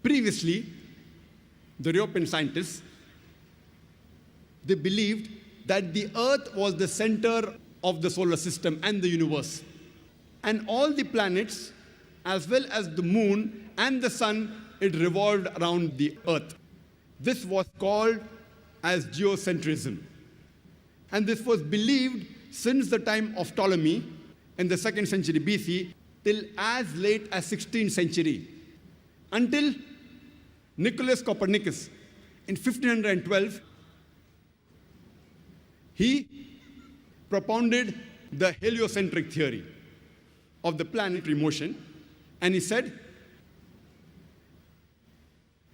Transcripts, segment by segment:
Previously, the European scientists, they believed that the Earth was the center of the solar system and the universe. And all the planets, as well as the moon and the sun, it revolved around the Earth. This was called as geocentrism. And this was believed since the time of Ptolemy in the 2nd century BC till as late as 16th century, until Nicholas Copernicus in 1512, he propounded the heliocentric theory of the planetary motion, and he said,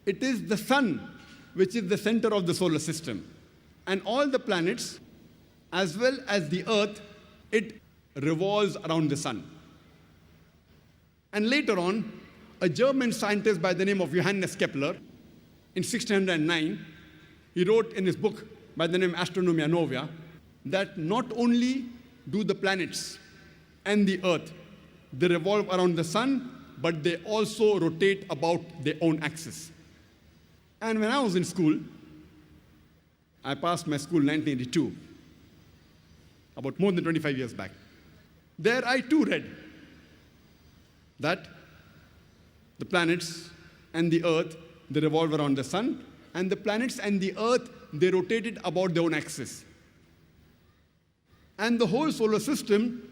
it is the sun which is the center of the solar system, and all the planets, as well as the Earth, it revolves around the sun. And later on, a German scientist by the name of Johannes Kepler, in 1609, he wrote in his book by the name Astronomia Novia, that not only do the planets and the Earth, they revolve around the sun, but they also rotate about their own axis. And when I was in school, I passed my school in 1982, about more than 25 years back. There I too read that the planets and the Earth, they revolve around the sun, and the planets and the Earth, they rotated about their own axis. And the whole solar system,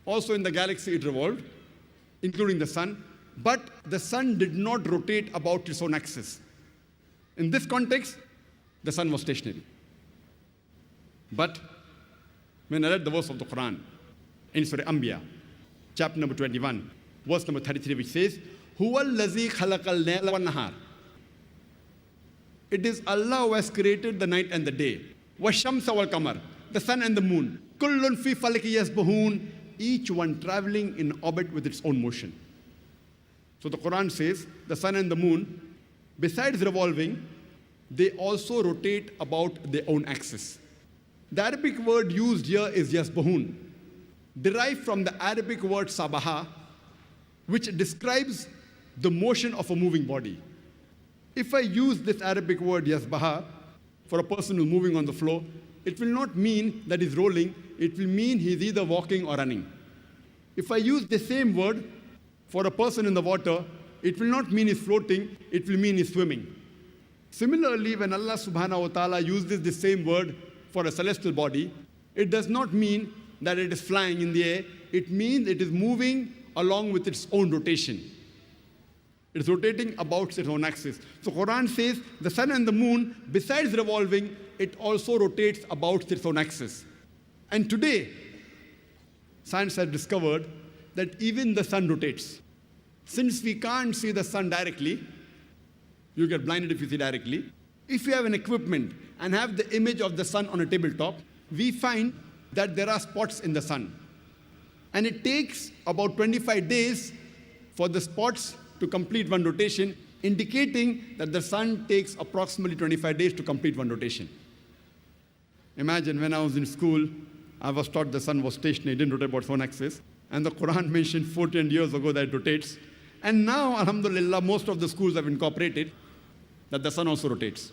also in the galaxy, it revolved, including the sun, but the sun did not rotate about its own axis. In this context, the sun was stationary. But when I read the verse of the Quran, in Surah Anbiya, chapter number 21, verse number 33, which says, Huwa allazi khalaqal layla wan nahar. It is Allah who has created the night and the day. Washamsa wal qamar, the sun and the moon. Kullun fi falaki yasbahun, each one traveling in orbit with its own motion. So the Quran says, the sun and the moon, besides revolving, they also rotate about their own axis. The Arabic word used here is yasbahun, derived from the Arabic word sabaha, which describes the motion of a moving body. If I use this Arabic word yasbaha for a person who's moving on the floor, it will not mean that he's rolling, it will mean he's either walking or running. If I use the same word for a person in the water, it will not mean he's floating, it will mean he's swimming. Similarly, when Allah subhanahu wa ta'ala uses the same word for a celestial body, it does not mean that it is flying in the air, it means it is moving along with its own rotation. It is rotating about its own axis. So Quran says the sun and the moon, besides revolving, it also rotates about its own axis. And today, science has discovered that even the sun rotates. Since we can't see the sun directly, you get blinded if you see directly. If you have an equipment and have the image of the sun on a tabletop, we find that there are spots in the sun. And it takes about 25 days for the spots to complete one rotation, indicating that the sun takes approximately 25 days to complete one rotation. Imagine when I was in school, I was taught the sun was stationary, it didn't rotate about its own axis. And the Quran mentioned 14 years ago that it rotates. And now, alhamdulillah, most of the schools have incorporated that the sun also rotates.